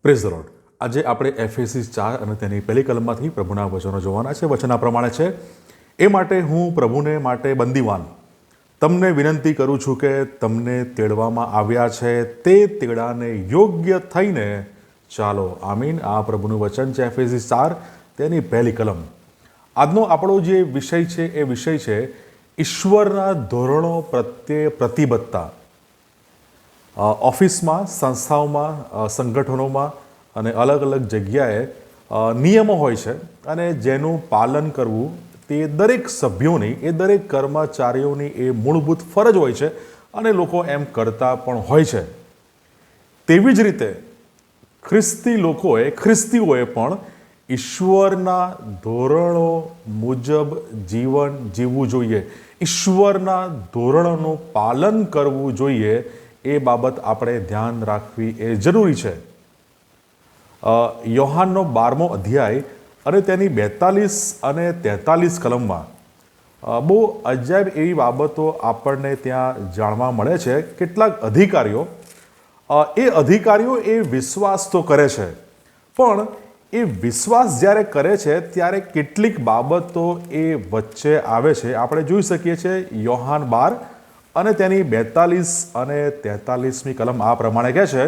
Praise the lord. આજે આપણે FAC 4 અને તેની પહેલી કલમમાંથી પ્રભુના વચનો જોવાના છે. વચન આ પ્રમાણે છે, એ માટે હું પ્રભુને માટે બંદીવાન તમને વિનંતી કરું છું કે તમને તેડવામાં આવ્યા છે તે તેડાને યોગ્ય થઈને ચાલો. આમીન. આ પ્રભુનું વચન છે એફએસી 4 તેની પહેલી કલમ. આજનો આપણો જે વિષય છે એ વિષય છે ઈશ્વરના ધોરણો પ્રત્યે પ્રતિબદ્ધતા. ઓફિસમાં, સંસ્થાઓમાં, સંગઠનોમાં અને અલગ અલગ જગ્યાએ નિયમો હોય છે અને જેનું પાલન કરવું તે દરેક સભ્યોની, એ દરેક કર્મચારીઓની એ મૂળભૂત ફરજ હોય છે અને લોકો એમ કરતા પણ હોય છે. તેવી જ રીતે ખ્રિસ્તીઓએ પણ ઈશ્વરના ધોરણો મુજબ જીવન જીવવું જોઈએ, ઈશ્વરના ધોરણોનું પાલન કરવું જોઈએ. એ બાબત આપણે ધ્યાન રાખવી એ જરૂરી છે. યોહાનનો 12મો અધ્યાય અને તેની 42 અને 43 કલમમાં બહુ અજાયબ એવી બાબતો આપણને ત્યાં જાણવા મળે છે. કેટલાક અધિકારીઓ એ વિશ્વાસ તો કરે છે, પણ એ વિશ્વાસ જ્યારે કરે છે ત્યારે કેટલીક બાબતો એ વચ્ચે આવે છે. આપણે જોઈ શકીએ છીએ યોહાન 12 અને તેની 42 અને 43મી કલમ આ પ્રમાણે કહે છે,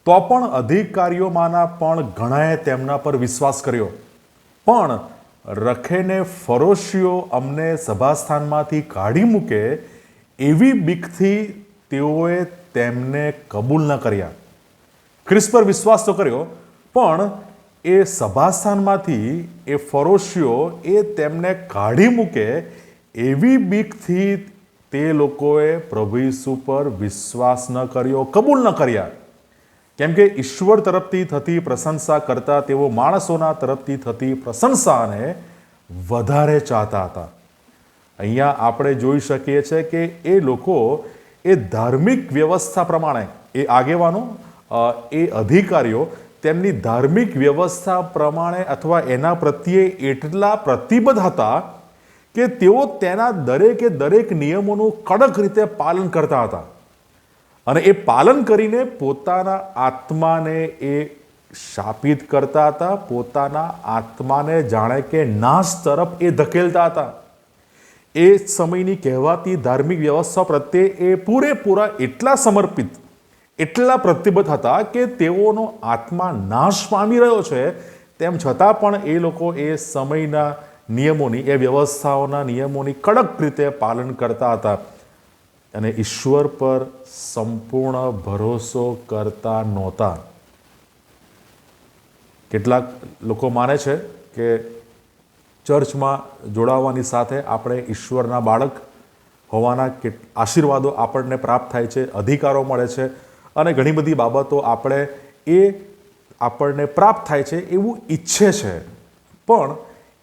તો પણ અધિકારીઓમાંના પણ ઘણાએ તેમના પર વિશ્વાસ કર્યો, પણ રખેને ફરોશીઓ અમને સભાસ્થાનમાંથી કાઢી મૂકે એવી બીકથી તેઓએ તેમને કબૂલ ન કર્યા. ખ્રિસ્ત પર વિશ્વાસ તો કર્યો, પણ એ સભાસ્થાનમાંથી એ ફરોશીઓ એ તેમને કાઢી મૂકે એવી બીકથી તે લોકોએ પ્રભુ ઈસુ પર વિશ્વાસ ન કર્યો, કબૂલ ન કર્યા. કેમ કે ઈશ્વર તરફથી થતી પ્રશંસા કરતાં તેઓ માણસોના તરફથી થતી પ્રશંસાને વધારે ચાહતા હતા. અહીંયા આપણે જોઈ શકીએ છીએ કે એ લોકો એ ધાર્મિક વ્યવસ્થા પ્રમાણે, એ આગેવાનો, એ અધિકારીઓ તેમની ધાર્મિક વ્યવસ્થા પ્રમાણે અથવા એના પ્રત્યે એટલા પ્રતિબદ્ધ હતા કે તેઓ તેના દરેકે દરેક નિયમોનું કડક રીતે પાલન કરતા હતા અને એ પાલન કરીને પોતાના આત્માને એ શાપિત કરતા હતા, પોતાના આત્માને જાણે કે નાશ તરફ એ ધકેલતા હતા. એ સમયની કહેવાતી ધાર્મિક વ્યવસ્થા પ્રત્યે એ પૂરેપૂરા એટલા સમર્પિત, એટલા પ્રતિબદ્ધ હતા કે તેઓનો આત્મા નાશ પામી રહ્યો છે તેમ છતાં પણ એ લોકો એ સમયના નિયમોની, એ વ્યવસ્થાઓના નિયમોની કડક રીતે પાલન કરતા હતા અને ઈશ્વર પર સંપૂર્ણ ભરોસો કરતા નહોતા. કેટલાક લોકો માને છે કે ચર્ચમાં જોડાવાની સાથે આપણે ઈશ્વરના બાળક હોવાના આશીર્વાદો આપણને પ્રાપ્ત થાય છે, અધિકારો મળે છે અને ઘણી બધી બાબતો આપણને પ્રાપ્ત થાય છે એવું ઈચ્છે છે. પણ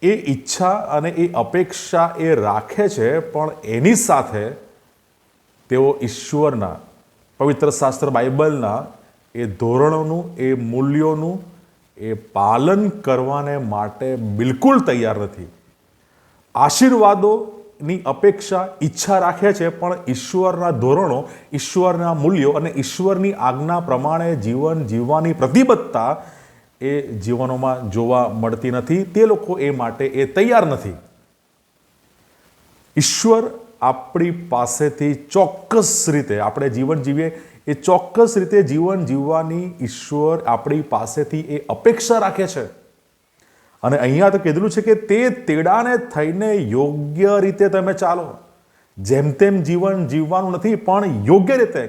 એ ઈચ્છા અને એ અપેક્ષા એ રાખે છે, પણ એની સાથે તેઓ ઈશ્વરના પવિત્ર શાસ્ત્ર બાઇબલના એ ધોરણોનું, એ મૂલ્યોનું એ પાલન કરવાને માટે બિલકુલ તૈયાર નથી. આશીર્વાદોની અપેક્ષા, ઈચ્છા રાખે છે, પણ ઈશ્વરના ધોરણો, ઈશ્વરના મૂલ્યો અને ઈશ્વરની આજ્ઞા પ્રમાણે જીવન જીવવાની પ્રતિબદ્ધતા એ જીવનોમાં જોવા મળતી નથી. તે લોકો એ માટે એ તૈયાર નથી. ઈશ્વર આપણી પાસેથી ચોક્કસ રીતે આપણે જીવન જીવીએ, એ ચોક્કસ રીતે જીવન જીવવાની ઈશ્વર આપણી પાસેથી એ અપેક્ષા રાખે છે. અને અહીંયા તો કીધેલું છે કે તે તેડાને થઈને યોગ્ય રીતે તમે ચાલો. જેમ તેમ જીવન જીવવાનું નથી, પણ યોગ્ય રીતે.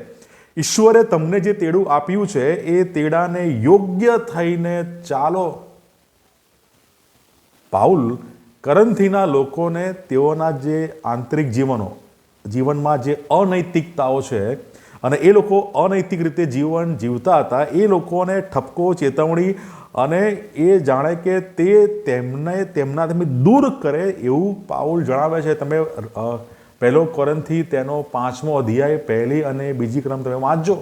ઈશ્વરે તમને જે તેડું આપ્યું છે એ તેડાને યોગ્ય થઈને ચાલો. પાઉલ કરંથીના લોકોને તેઓના જે આંતરિક જીવનમાં જે અનૈતિકતાઓ છે અને એ લોકો અનૈતિક રીતે જીવન જીવતા હતા, એ લોકોને ઠપકો, ચેતવણી અને એ જાણે કે તે તેમનાથી દૂર કરે એવું પાઉલ જણાવે છે. તમે પહેલો કોરિન્થી તેનો 5મો અધ્યાય 1 અને 2 કલમ તમે વાંચજો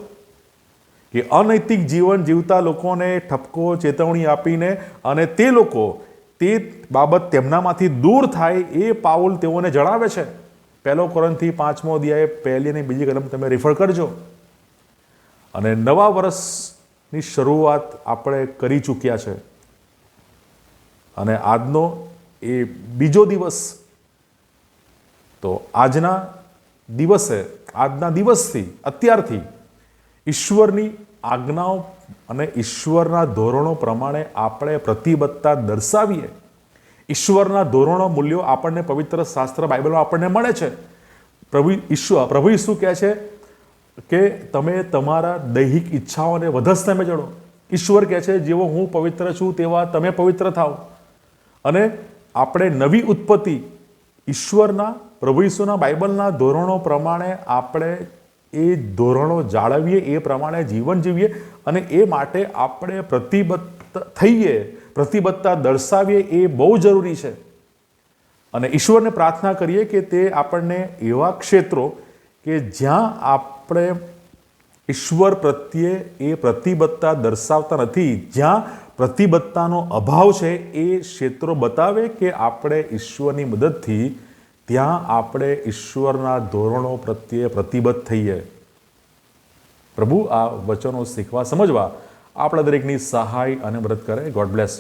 કે અનૈતિક જીવન જીવતા લોકોને ઠપકો, ચેતવણી આપીને અને તે લોકો તે બાબત તેમનામાંથી દૂર થાય એ પાઉલ તેઓને જણાવે છે. પહેલો કોરિન્થી 5મો અધ્યાય 1 અને 2 કલમ તમે રિફર કરજો. અને નવા વર્ષ ની શરૂઆત આપણે કરી ચૂક્યા છે અને આજનો એ બીજો દિવસ, તો આજના દિવસથી અત્યારથી ઈશ્વરની આજ્ઞાઓ અને ઈશ્વરના ધોરણો પ્રમાણે આપણે પ્રતિબદ્ધતા દર્શાવીએ. ઈશ્વરના ધોરણો, મૂલ્યો આપણને પવિત્ર શાસ્ત્ર બાઇબલમાં આપણને મળે છે. પ્રભુ ઈસુ કહે છે કે તમે તમારા દૈહિક ઈચ્છાઓને વધસ્ત તમે જડો. ઈશ્વર કહે છે જેવો હું પવિત્ર છું તેવા તમે પવિત્ર થાઓ. અને આપણે નવી ઉત્પત્તિ ઈશ્વરના, પ્રભુ ઈસુના બાઇબલના ધોરણો પ્રમાણે આપણે એ ધોરણો જાળવીએ, એ પ્રમાણે જીવન જીવીએ અને એ માટે આપણે પ્રતિબદ્ધતા દર્શાવીએ, એ બહુ જરૂરી છે. અને ઈશ્વરને પ્રાર્થના કરીએ કે તે આપણને એવા ક્ષેત્રો કે જ્યાં આપણે ઈશ્વર પ્રત્યે એ પ્રતિબદ્ધતા દર્શાવતા નથી, જ્યાં પ્રતિબદ્ધતાનો અભાવ છે, એ ક્ષેત્રો બતાવે કે આપણે ઈશ્વરની મદદથી ત્યાં આપણે ઈશ્વરના ધોરણો પ્રત્યે પ્રતિબદ્ધ થઈએ. પ્રભુ આ વચનો શીખવા, સમજવા આપણા દરેકની સહાય અને મદદ કરે. God bless.